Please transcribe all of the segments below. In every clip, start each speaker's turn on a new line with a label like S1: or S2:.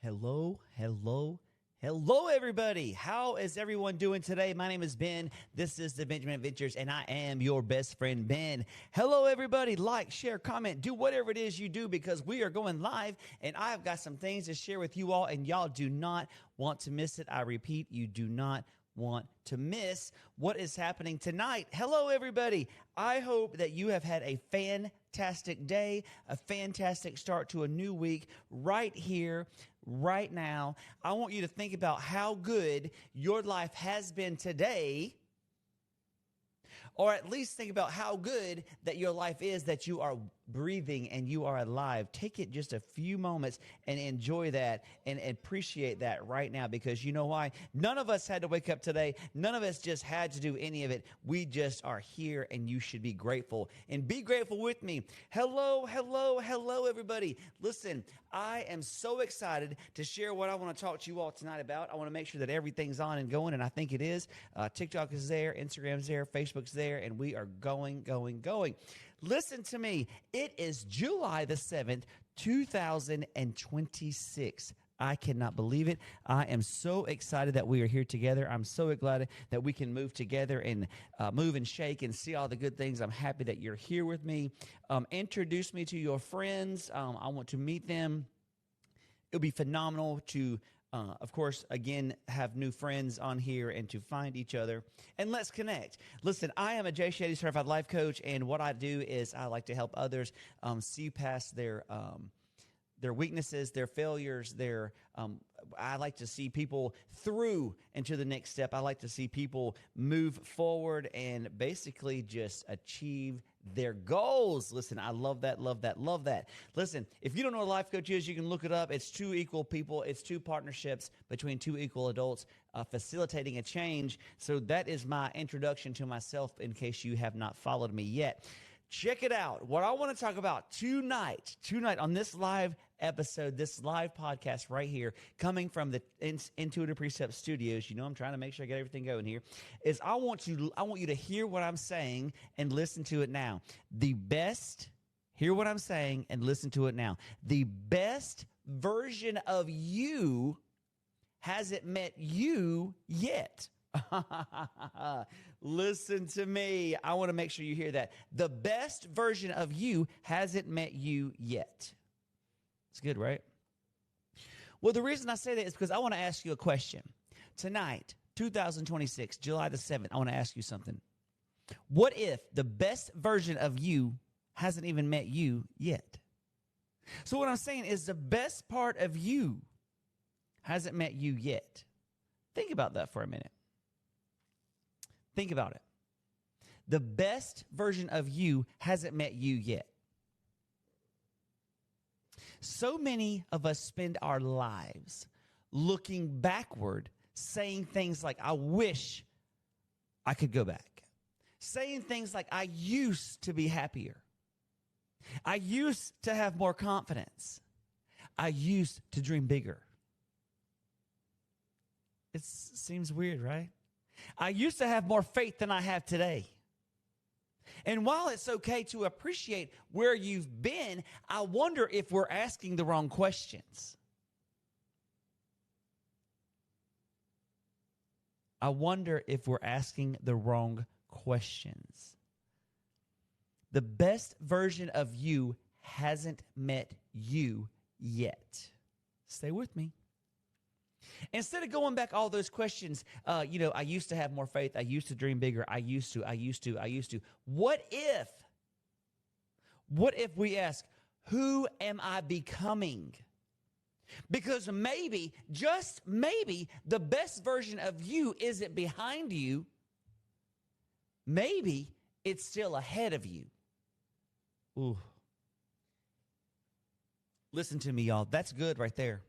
S1: Hello, hello, hello, everybody. How is everyone doing today? My name is Ben. This is the Benjamin Adventures, and I am your best friend, Ben. Hello, everybody. Like, share, comment, do whatever it is you do because we are going live, and I've got some things to share with you all, and y'all do not want to miss it. I repeat, you do not want to miss what is happening tonight. Hello, everybody. I hope that you have had a fantastic day, a fantastic start to a new week right here, right now. I want you to think about how good your life has been today, or at least think about how good that your life is, that you are breathing and you are alive. Take it just a few moments and enjoy that and appreciate that right now, because you know why? None of us had to wake up today. None of us just had to do any of it. We just are here, and you should be grateful. And be grateful with me. Hello, hello, hello, everybody. Listen, I am so excited to share what I want to talk to you all tonight about. I want to make sure that everything's on and going, and I think it is. TikTok is there, Instagram's there, Facebook's there, and we are going. Listen to me. It is July the 7th, 2026. I cannot believe it. I am so excited that we are here together. I'm so glad that we can move together and move and shake and see all the good things. I'm happy that you're here with me. Introduce me to your friends. I want to meet them. It would be phenomenal to of course, again, have new friends on here and to find each other. And let's connect. Listen, I am a Jay Shetty certified life coach, and what I do is I like to help others see past their weaknesses, their failures, I like to see people through into the next step. I like to see people move forward and basically just achieve their goals. Listen, I love that. Listen, if you don't know what a life coach is, you can look it up. It's two equal people. It's two partnerships between two equal adults facilitating a change. So that is my introduction to myself in case you have not followed me yet. Check it out. What I want to talk about tonight on this live episode, this live podcast right here, coming from the Intuitive Precept Studios. You know, I'm trying to make sure I get everything going here. Is I want you to hear what I'm saying and listen to it now. Hear what I'm saying and listen to it now. The best version of you hasn't met you yet. Listen to me. I want to make sure you hear that. The best version of you hasn't met you yet. It's good, right? Well, the reason I say that is because I want to ask you a question. Tonight, 2026, July the 7th, I want to ask you something. What if the best version of you hasn't even met you yet? So what I'm saying is the best part of you hasn't met you yet. Think about that for a minute. Think about it. The best version of you hasn't met you yet. So many of us spend our lives looking backward, saying things like, I wish I could go back. Saying things like, I used to be happier. I used to have more confidence. I used to dream bigger. It seems weird, right? I used to have more faith than I have today. And while it's okay to appreciate where you've been, I wonder if we're asking the wrong questions. I wonder if we're asking the wrong questions. The best version of you hasn't met you yet. Stay with me. Instead of going back all those questions, I used to have more faith. I used to dream bigger. I used to. What if we ask, who am I becoming? Because maybe, just maybe, the best version of you isn't behind you. Maybe it's still ahead of you. Ooh. Listen to me, y'all. That's good right there.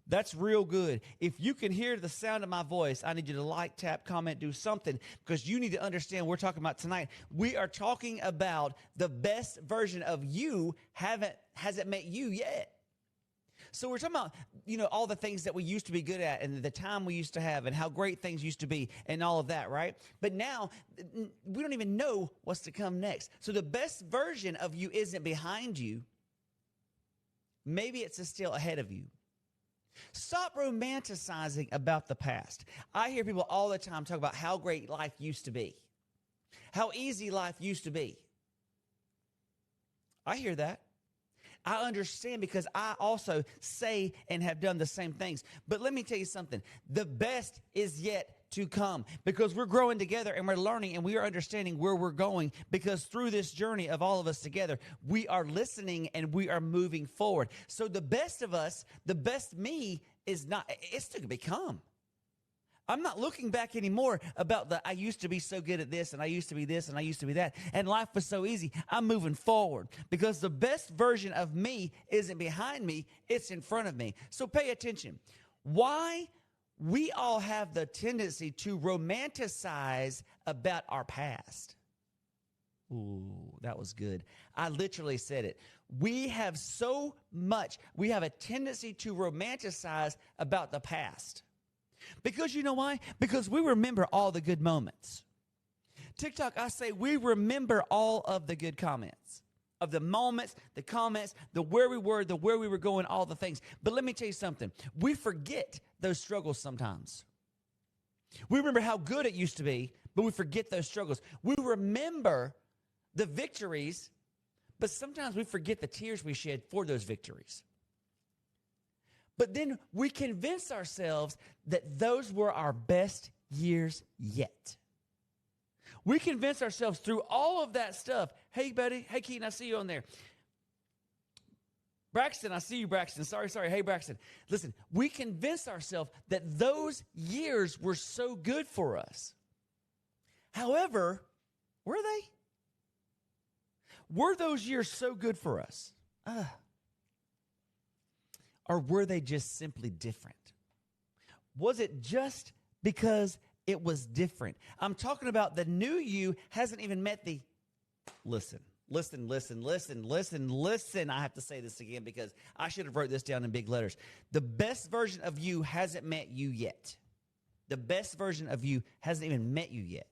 S1: That's real good. If you can hear the sound of my voice, I need you to like, tap, comment, do something, because you need to understand what we're talking about tonight. We are talking about the best version of you hasn't met you yet. So we're talking about, all the things that we used to be good at and the time we used to have and how great things used to be and all of that, right? But now we don't even know what's to come next. So the best version of you isn't behind you. Maybe it's still ahead of you. Stop romanticizing about the past. I hear people all the time talk about how great life used to be, how easy life used to be. I hear that. I understand because I also say and have done the same things. But let me tell you something. The best is yet to come because we're growing together and we're learning and we are understanding where we're going because through this journey of all of us together, we are listening and we are moving forward. So the best of us, the best me is not, it's to become. I'm not looking back anymore about I used to be so good at this and I used to be this and I used to be that. And life was so easy. I'm moving forward because the best version of me isn't behind me. It's in front of me. So pay attention. Why we all have the tendency to romanticize about our past. Ooh, that was good. I literally said it. We have a tendency to romanticize about the past. Because you know why? Because we remember all the good moments. TikTok, I say we remember all of the good comments, of the moments, the comments, the where we were, the where we were going, all the things. But let me tell you something. We forget those struggles sometimes. We remember how good it used to be, but we forget those struggles. We remember the victories, but sometimes we forget the tears we shed for those victories. But then we convince ourselves that those were our best years yet. We convince ourselves through all of that stuff. Hey, buddy. Hey, Keaton, I see you on there. Braxton, I see you, Braxton. Sorry. Hey, Braxton. Listen, we convince ourselves that those years were so good for us. However, were they? Were those years so good for us? Or were they just simply different? Was it just because it was different? I'm talking about the new you hasn't even met the... Listen. I have to say this again because I should have wrote this down in big letters. The best version of you hasn't met you yet. The best version of you hasn't even met you yet.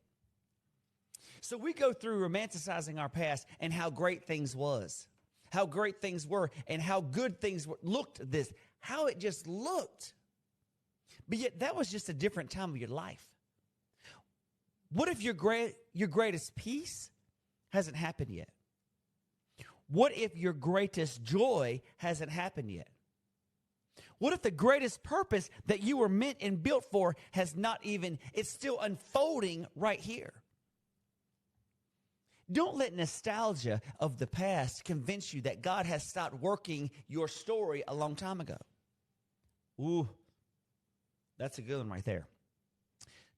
S1: So we go through romanticizing our past and how great things was. How great things were and how good things looked how it just looked. But yet that was just a different time of your life. What if your greatest peace hasn't happened yet? What if your greatest joy hasn't happened yet? What if the greatest purpose that you were meant and built for it's still unfolding right here? Don't let nostalgia of the past convince you that God has stopped working your story a long time ago. Ooh, that's a good one right there.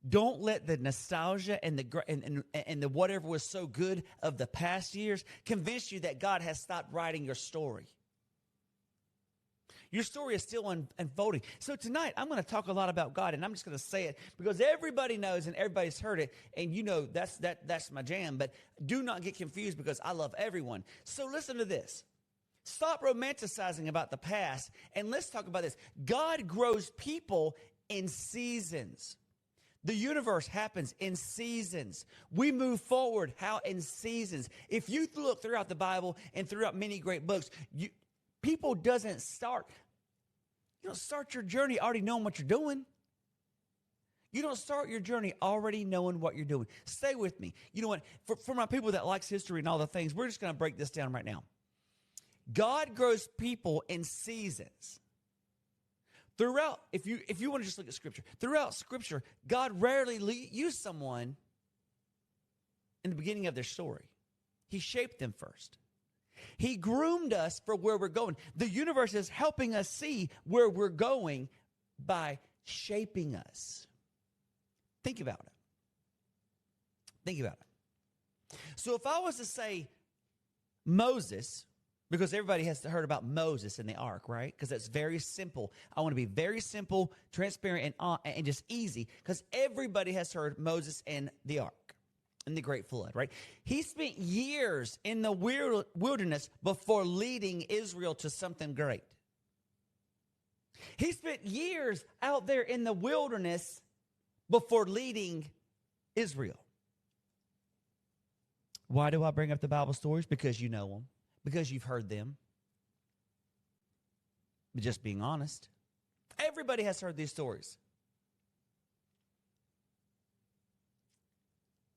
S1: Don't let the nostalgia and the whatever was so good of the past years convince you that God has stopped writing your story. Your story is still unfolding. So tonight, I'm going to talk a lot about God, and I'm just going to say it because everybody knows and everybody's heard it, and you know that's my jam. But do not get confused because I love everyone. So listen to this. Stop romanticizing about the past, and let's talk about this. God grows people in seasons. The universe happens in seasons. We move forward in seasons. If you look throughout the Bible and throughout many great books, people don't start your journey already knowing what you're doing. You don't start your journey already knowing what you're doing. Stay with me. You know what? For my people that likes history and all the things, we're just going to break this down right now. God grows people in seasons. Throughout, if you want to just look at Scripture, throughout Scripture, God rarely used someone in the beginning of their story. He shaped them first. He groomed us for where we're going. The universe is helping us see where we're going by shaping us. Think about it. Think about it. So if I was to say Moses, because everybody has heard about Moses in the ark, right? Because that's very simple. I want to be very simple, transparent, and just easy because everybody has heard Moses and the ark. In the great flood, right? He spent years in the wilderness before leading Israel to something great. He spent years out there in the wilderness before leading Israel. Why do I bring up the Bible stories? Because you know them. Because you've heard them. But just being honest. Everybody has heard these stories.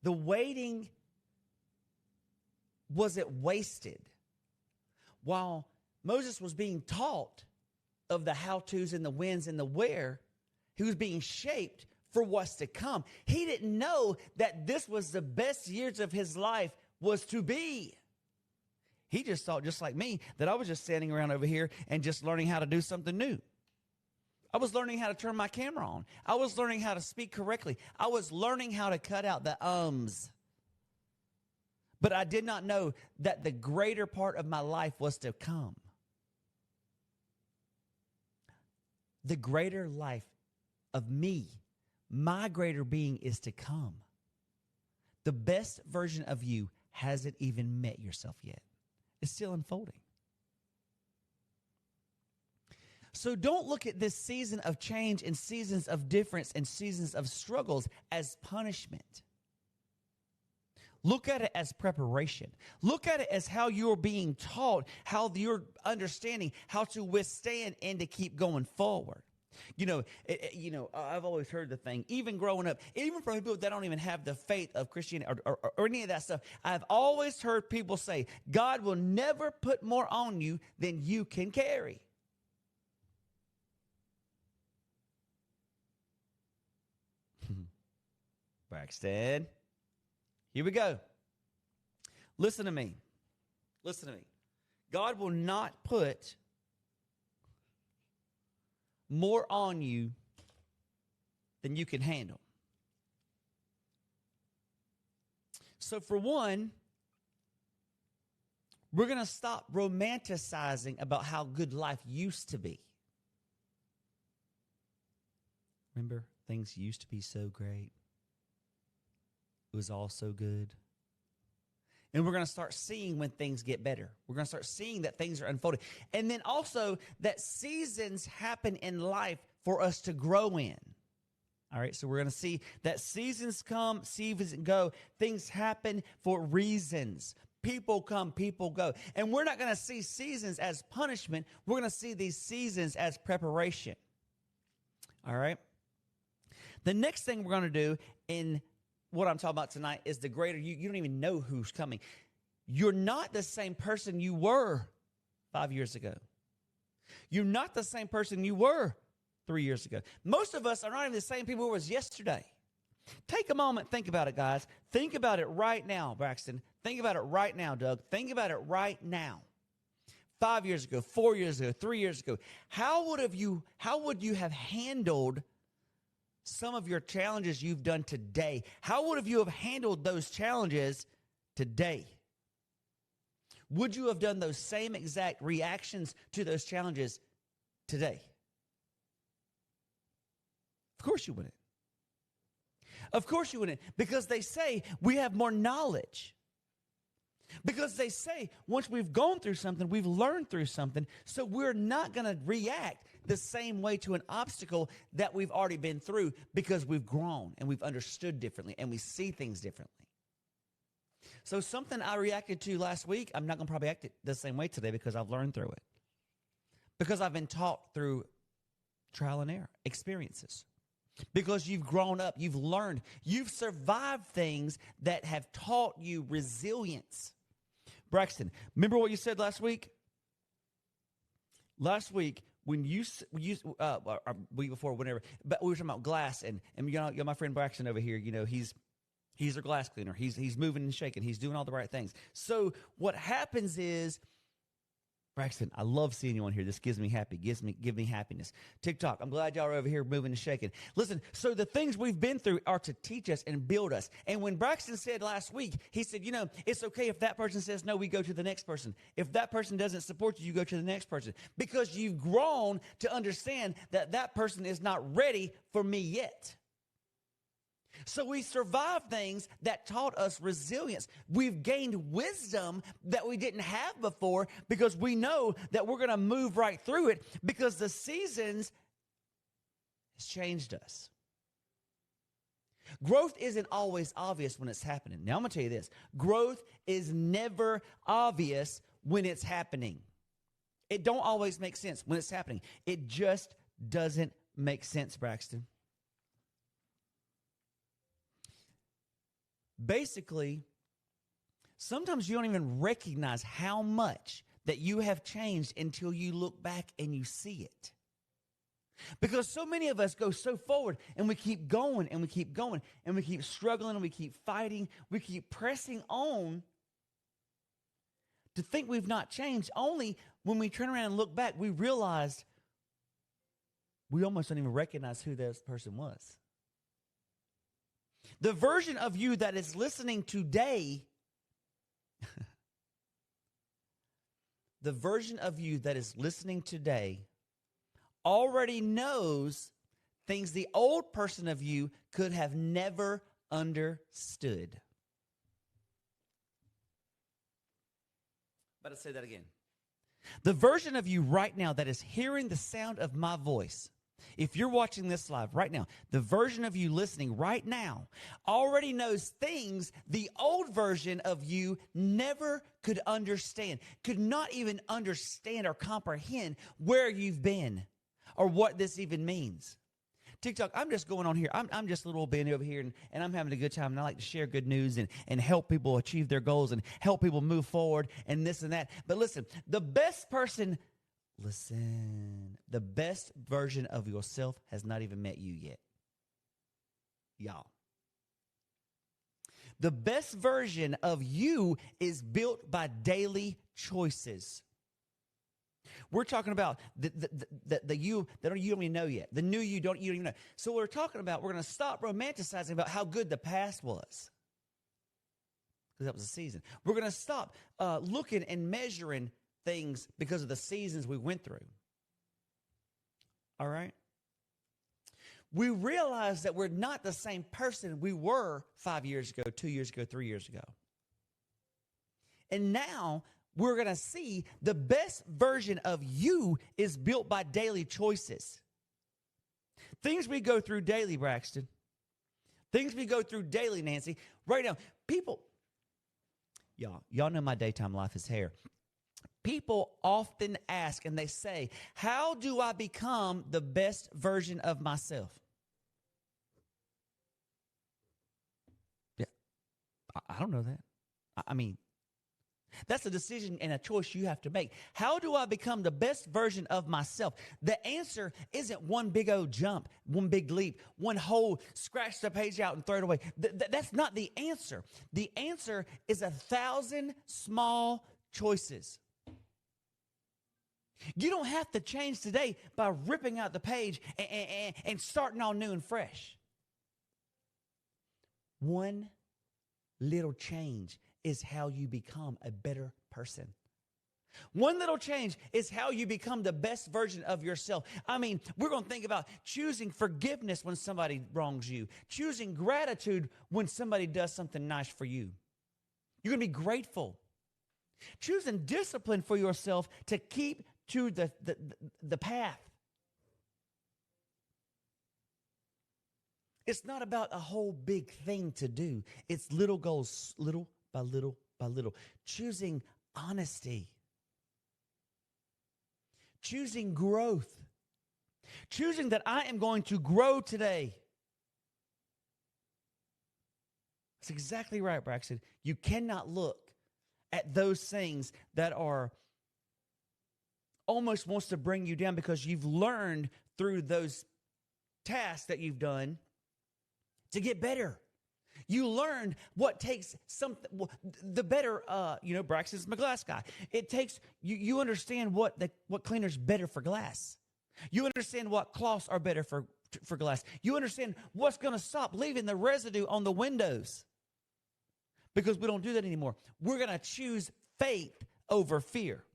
S1: The waiting wasn't wasted. While Moses was being taught of the how-tos and the whens and the where, he was being shaped for what's to come. He didn't know that this was the best years of his life was to be. He just thought, just like me, that I was just standing around over here and just learning how to do something new. I was learning how to turn my camera on. I was learning how to speak correctly. I was learning how to cut out the ums. But I did not know that the greater part of my life was to come. The greater life of me, my greater being, is to come. The best version of you hasn't even met yourself yet. It's still unfolding. So don't look at this season of change and seasons of difference and seasons of struggles as punishment. Look at it as preparation. Look at it as how you're being taught, how you're understanding how to withstand and to keep going forward. I've always heard the thing, even growing up, even from people that don't even have the faith of Christianity or any of that stuff, I've always heard people say, God will never put more on you than you can carry. Braxton, here we go. Listen to me. Listen to me. God will not put more on you than you can handle. So for one, we're going to stop romanticizing about how good life used to be. Remember, things used to be so great. It was all so good. And we're going to start seeing when things get better. We're going to start seeing that things are unfolding. And then also that seasons happen in life for us to grow in. All right, so we're going to see that seasons come, seasons go. Things happen for reasons. People come, people go. And we're not going to see seasons as punishment. We're going to see these seasons as preparation. All right? The next thing we're going to do in what I'm talking about tonight is the greater you. You don't even know who's coming. You're not the same person you were 5 years ago. You're not the same person you were 3 years ago. Most of us are not even the same people who was yesterday. Take a moment, think about it, guys. Think about it right now, Braxton. Think about it right now, Doug. Think about it right now. 5 years ago, 4 years ago, 3 years ago. How would you have handled some of your challenges you've done today? How would you have handled those challenges today? Would you have done those same exact reactions to those challenges today? Of course you wouldn't. Of course you wouldn't, because they say we have more knowledge. Because they say once we've gone through something, we've learned through something, so we're not going to react the same way to an obstacle that we've already been through, because we've grown and we've understood differently and we see things differently. So something I reacted to last week, I'm not going to probably act the same way today because I've learned through it. Because I've been taught through trial and error experiences. Because you've grown up, you've learned, you've survived things that have taught you resilience. Braxton, remember what you said last week? Last week, when you or week before, whenever, but we were talking about glass, and my friend Braxton over here, he's a glass cleaner. He's moving and shaking. He's doing all the right things. So what happens is, Braxton, I love seeing you on here. This gives me happiness. TikTok, I'm glad y'all are over here moving and shaking. Listen, so the things we've been through are to teach us and build us. And when Braxton said last week, he said, it's okay if that person says no, we go to the next person. If that person doesn't support you, you go to the next person. Because you've grown to understand that that person is not ready for me yet. So we survived things that taught us resilience. We've gained wisdom that we didn't have before, because we know that we're going to move right through it, because the seasons has changed us. Growth isn't always obvious when it's happening. Now I'm going to tell you this. Growth is never obvious when it's happening. It don't always make sense when it's happening. It just doesn't make sense, Braxton. Basically, sometimes you don't even recognize how much that you have changed until you look back and you see it. Because so many of us go so forward and we keep going and we keep going and we keep struggling and we keep fighting. We keep pressing on to think we've not changed. Only when we turn around and look back, we realized we almost don't even recognize who this person was. The version of you that is listening today, the version of you that is listening today already knows things the old person of you could have never understood. But I'll say that again. The version of you right now that is hearing the sound of my voice, if you're watching this live right now, the version of you listening right now already knows things the old version of you never could understand, could not even understand or comprehend where you've been or what this even means. TikTok, I'm just going on here. I'm just a little Benny over here, and I'm having a good time, and I like to share good news and help people achieve their goals and help people move forward and this and that. But listen, the best version of yourself has not even met you yet. Y'all. The best version of you is built by daily choices. We're talking about the you that you don't even know yet. The new you don't even know. So we're talking about, we're going to stop romanticizing about how good the past was. Because that was a season. We're going to stop looking and measuring things because of the seasons we went through. All right? We realize that we're not the same person we were 5 years ago, 2 years ago, 3 years ago. And now we're going to see the best version of you is built by daily choices. Things we go through daily, Braxton. Things we go through daily, Nancy. Right now, people, y'all know my daytime life is hair. People often ask and they say, how do I become the best version of myself? Yeah, I don't know that. I mean, that's a decision and a choice you have to make. How do I become the best version of myself? The answer isn't one big old jump, one big leap, one whole scratch the page out and throw it away. That's not the answer. The answer is 1,000 small choices. You don't have to change today by ripping out the page and starting all new and fresh. One little change is how you become a better person. One little change is how you become the best version of yourself. I mean, we're going to think about choosing forgiveness when somebody wrongs you, choosing gratitude when somebody does something nice for you. You're going to be grateful. Choosing discipline for yourself to keep to the path. It's not about a whole big thing to do. It's little goals, little by little by little. Choosing honesty. Choosing growth. Choosing that I am going to grow today. That's exactly right, Braxton. You cannot look at those things that are almost wants to bring you down because you've learned through those tasks that you've done to get better. You learned what takes something, the better, Braxton's my glass guy. It takes, you understand what cleaner's better for glass. You understand what cloths are better for glass. You understand what's going to stop leaving the residue on the windows. Because we don't do that anymore. We're going to choose faith over fear.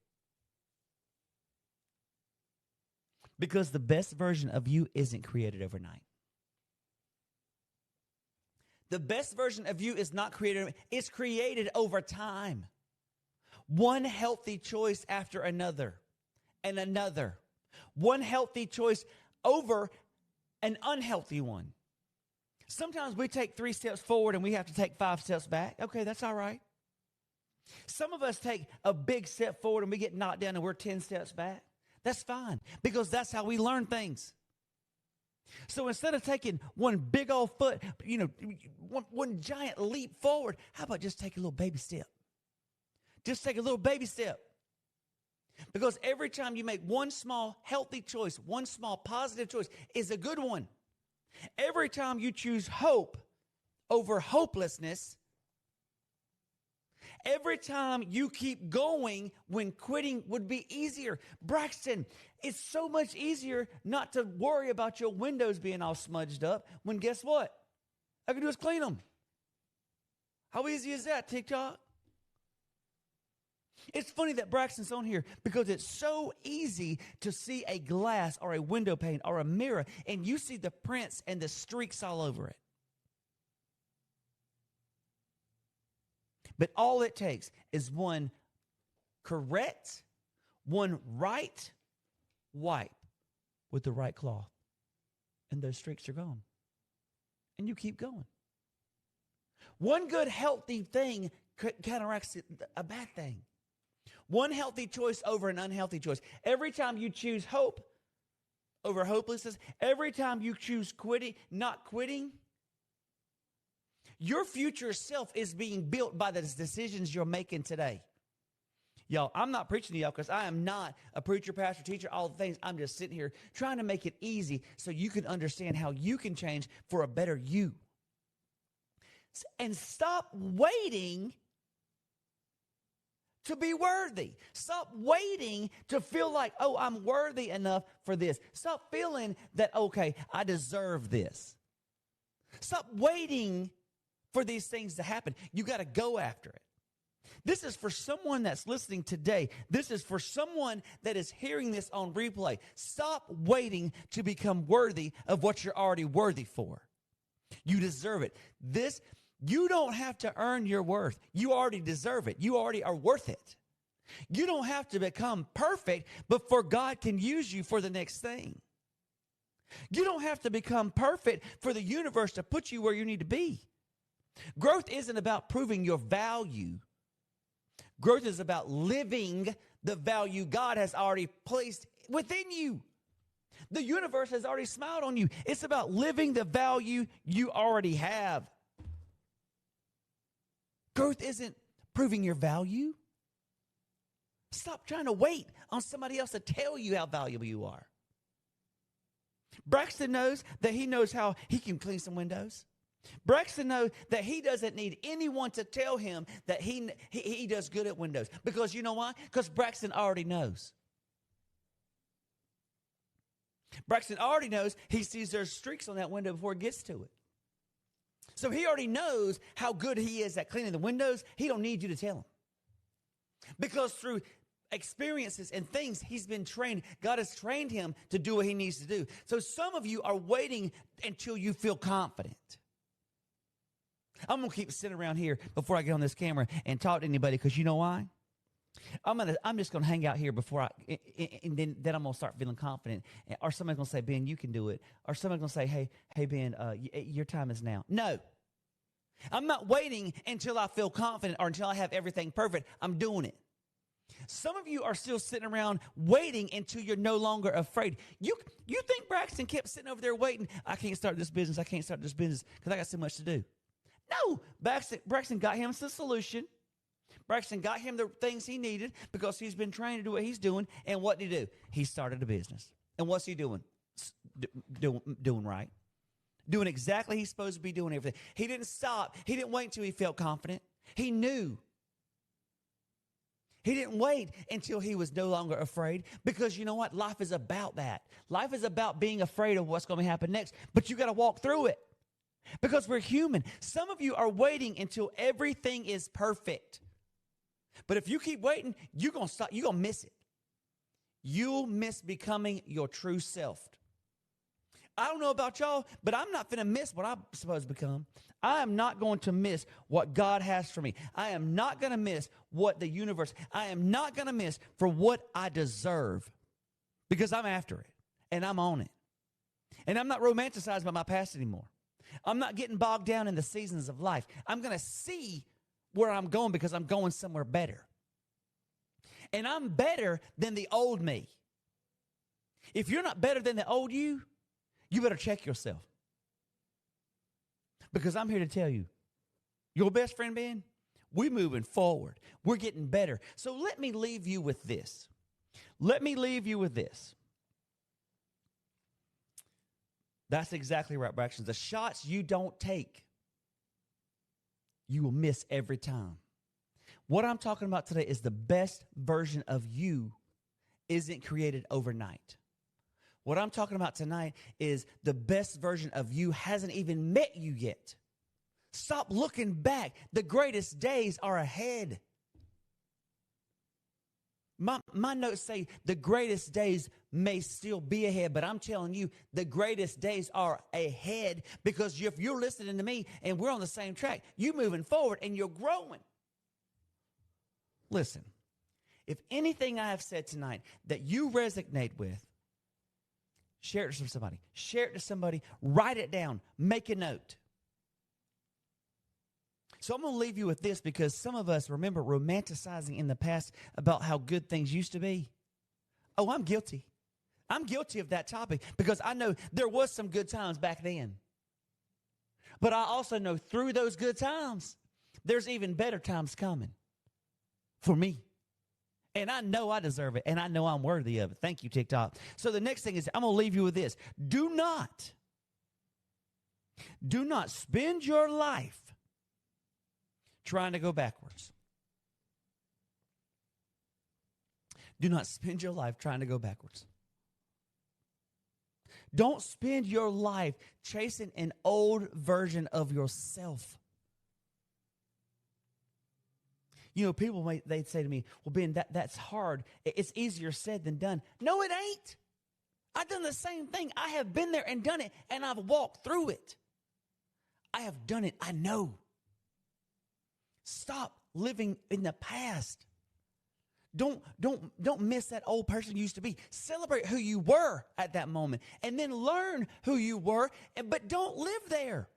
S1: Because the best version of you isn't created overnight. The best version of you is not created, it's created over time. One healthy choice after another and another. One healthy choice over an unhealthy one. Sometimes we take 3 steps forward and we have to take 5 steps back. Okay, that's all right. Some of us take a big step forward and we get knocked down and we're 10 steps back. That's fine, because that's how we learn things. So instead of taking one big old foot, one giant leap forward, how about just take a little baby step? Just take a little baby step. Because every time you make one small healthy choice, one small positive choice is a good one. Every time you choose hope over hopelessness, every time you keep going when quitting would be easier. Braxton, it's so much easier not to worry about your windows being all smudged up when guess what? All I can do is clean them. How easy is that, TikTok? It's funny that Braxton's on here because it's so easy to see a glass or a window pane or a mirror and you see the prints and the streaks all over it. But all it takes is one correct, one right wipe with the right cloth. And those streaks are gone. And you keep going. One good, healthy thing counteracts a bad thing. One healthy choice over an unhealthy choice. Every time you choose hope over hopelessness, every time you choose not quitting, your future self is being built by the decisions you're making today. Y'all, I'm not preaching to y'all because I am not a preacher, pastor, teacher, all the things. I'm just sitting here trying to make it easy so you can understand how you can change for a better you. And stop waiting to be worthy. Stop waiting to feel like, oh, I'm worthy enough for this. Stop feeling that, okay, I deserve this. Stop waiting for these things to happen. You got to go after it. This is for someone that's listening today. This is for someone that is hearing this on replay. Stop waiting to become worthy of what you're already worthy for. You deserve it. You don't have to earn your worth. You already deserve it. You already are worth it. You don't have to become perfect before God can use you for the next thing. You don't have to become perfect for the universe to put you where you need to be. Growth isn't about proving your value. Growth is about living the value God has already placed within you. The universe has already smiled on you. It's about living the value you already have. Growth isn't proving your value. Stop trying to wait on somebody else to tell you how valuable you are. Braxton knows that he knows how he can clean some windows. Braxton knows that he doesn't need anyone to tell him that he does good at windows. Because you know why? Because Braxton already knows. Braxton already knows he sees there's streaks on that window before it gets to it. So he already knows how good he is at cleaning the windows. He don't need you to tell him. Because through experiences and things he's been trained, God has trained him to do what he needs to do. So some of you are waiting until you feel confident. I'm going to keep sitting around here before I get on this camera and talk to anybody because you know why? I'm just going to hang out here before and then I'm going to start feeling confident. Or somebody's going to say, Ben, you can do it. Or somebody's going to say, hey, Ben, your time is now. No. I'm not waiting until I feel confident or until I have everything perfect. I'm doing it. Some of you are still sitting around waiting until you're no longer afraid. You think Braxton kept sitting over there waiting, I can't start this business because I got so much to do. No, Braxton got him the solution. Braxton got him the things he needed because he's been trained to do what he's doing. And what did he do? He started a business. And what's he doing? Doing right. Doing exactly he's supposed to be doing everything. He didn't stop. He didn't wait until he felt confident. He knew. He didn't wait until he was no longer afraid because you know what? Life is about that. Life is about being afraid of what's going to happen next. But you got to walk through it because we're human. Some of you are waiting until everything is perfect. But if you keep waiting, you're going to stop. You're going to miss it. You'll miss becoming your true self. I don't know about y'all, but I'm not going to miss what I'm supposed to become. I am not going to miss what God has for me. I am not going to miss what the universe, I am not going to miss for what I deserve because I'm after it and I'm on it. And I'm not romanticized by my past anymore. I'm not getting bogged down in the seasons of life. I'm going to see where I'm going because I'm going somewhere better. And I'm better than the old me. If you're not better than the old you, you better check yourself. Because I'm here to tell you, your best friend, Ben, we're moving forward. We're getting better. So let me leave you with this. Let me leave you with this. That's exactly right, Braxton. The shots you don't take, you will miss every time. What I'm talking about today is the best version of you isn't created overnight. What I'm talking about tonight is the best version of you hasn't even met you yet. Stop looking back. The greatest days are ahead. My notes say the greatest days may still be ahead, but I'm telling you, the greatest days are ahead, because if you're listening to me and we're on the same track, you're moving forward and you're growing. Listen, if anything I have said tonight that you resonate with, share it to somebody. Share it to somebody. Write it down. Make a note. So I'm going to leave you with this, because some of us remember romanticizing in the past about how good things used to be. Oh, I'm guilty. I'm guilty of that topic, because I know there was some good times back then. But I also know through those good times, there's even better times coming for me. And I know I deserve it, and I know I'm worthy of it. Thank you, TikTok. So the next thing is, I'm going to leave you with this. Do not spend your life trying to go backwards. Do not spend your life trying to go backwards. Don't spend your life chasing an old version of yourself. You know, people they'd say to me, well, Ben, that's hard. It's easier said than done. No, it ain't. I've done the same thing. I have been there and done it, and I've walked through it. I have done it. I know. Stop living in the past. Don't miss that old person you used to be. Celebrate who you were at that moment, and then learn who you were, but don't live there.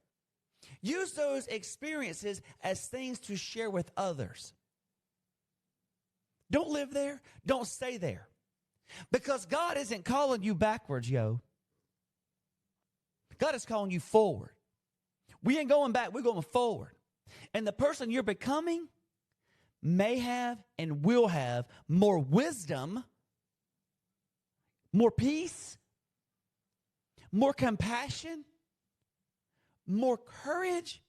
S1: Use those experiences as things to share with others. Don't live there. Don't stay there. Because God isn't calling you backwards, yo. God is calling you forward. We ain't going back. We're going forward. And the person you're becoming may have and will have more wisdom, more peace, more compassion, more courage,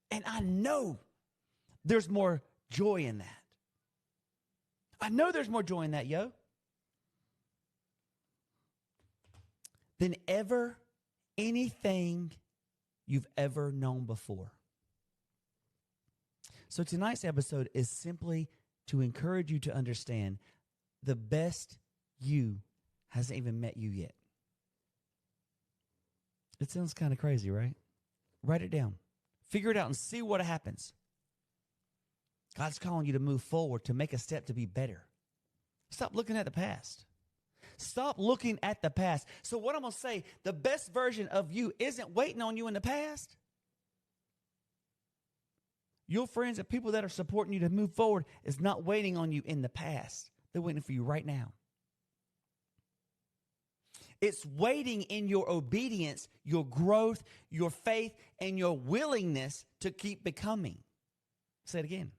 S1: and I know there's more joy in that. I know there's more joy in that, yo, than ever anything you've ever known before. So tonight's episode is simply to encourage you to understand the best you hasn't even met you yet. It sounds kind of crazy, right? Write it down. Figure it out and see what happens. God's calling you to move forward, to make a step to be better. Stop looking at the past. Stop looking at the past. So what I'm going to say, the best version of you isn't waiting on you in the past. Your friends and people that are supporting you to move forward is not waiting on you in the past. They're waiting for you right now. It's waiting in your obedience, your growth, your faith, and your willingness to keep becoming. Say it again.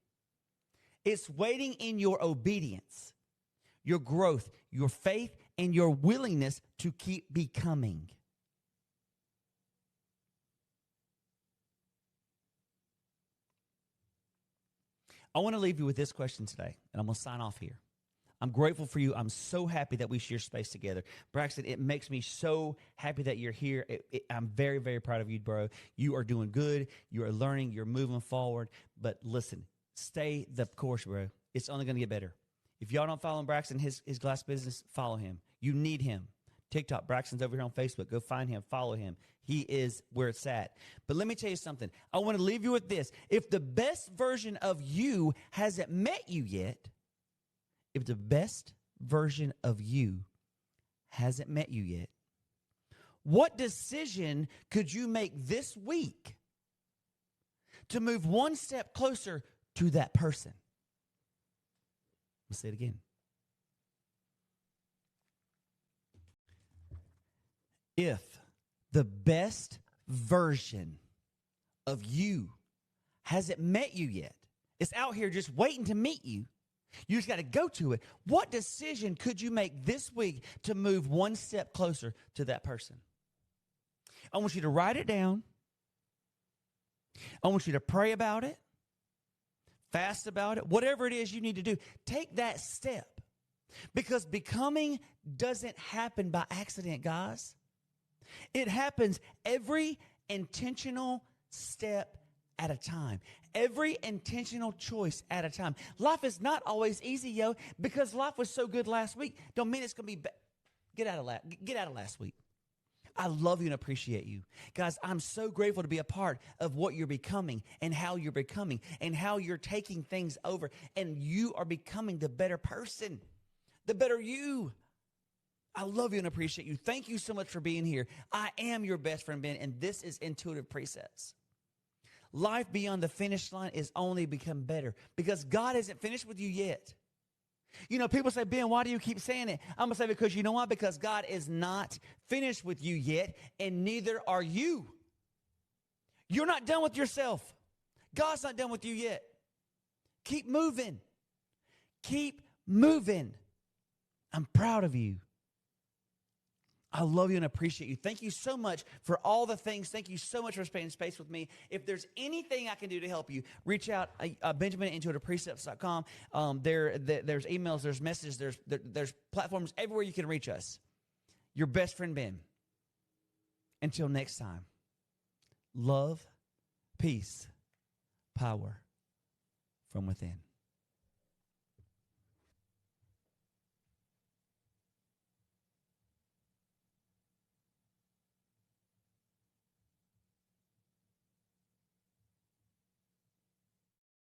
S1: It's waiting in your obedience, your growth, your faith, and your willingness to keep becoming. I want to leave you with this question today, and I'm going to sign off here. I'm grateful for you. I'm so happy that we share space together. Braxton, it makes me so happy that you're here. I'm very, very proud of you, bro. You are doing good. You are learning. You're moving forward. But listen, stay the course, bro. It's only going to get better. If y'all don't follow Braxton, his glass business, follow him. You need him. TikTok, Braxton's over here on Facebook. Go find him. Follow him. He is where it's at. But let me tell you something. I want to leave you with this. If the best version of you hasn't met you yet, if the best version of you hasn't met you yet, what decision could you make this week to move one step closer to that person? I'll say it again. If the best version of you hasn't met you yet, it's out here just waiting to meet you. You just got to go to it. What decision could you make this week to move one step closer to that person? I want you to write it down. I want you to pray about it, fast about it, whatever it is you need to do. Take that step, because becoming doesn't happen by accident, guys. It happens every intentional step at a time. Every intentional choice at a time. Life is not always easy, yo, because life was so good last week. Don't mean it's going to be get out of last week. I love you and appreciate you. Guys, I'm so grateful to be a part of what you're becoming and how you're becoming and how you're taking things over, and you are becoming the better person, the better you. I love you and appreciate you. Thank you so much for being here. I am your best friend, Ben, and this is Intuitive Precepts. Life beyond the finish line is only become better because God isn't finished with you yet. You know, people say, Ben, why do you keep saying it? I'm going to say because you know why? Because God is not finished with you yet, and neither are you. You're not done with yourself. God's not done with you yet. Keep moving. Keep moving. I'm proud of you. I love you and appreciate you. Thank you so much for all the things. Thank you so much for spending space with me. If there's anything I can do to help you, reach out, Benjamin at intuitiveprecepts.com. There's emails, there's messages, there's platforms everywhere you can reach us. Your best friend, Ben. Until next time, love, peace, power from within.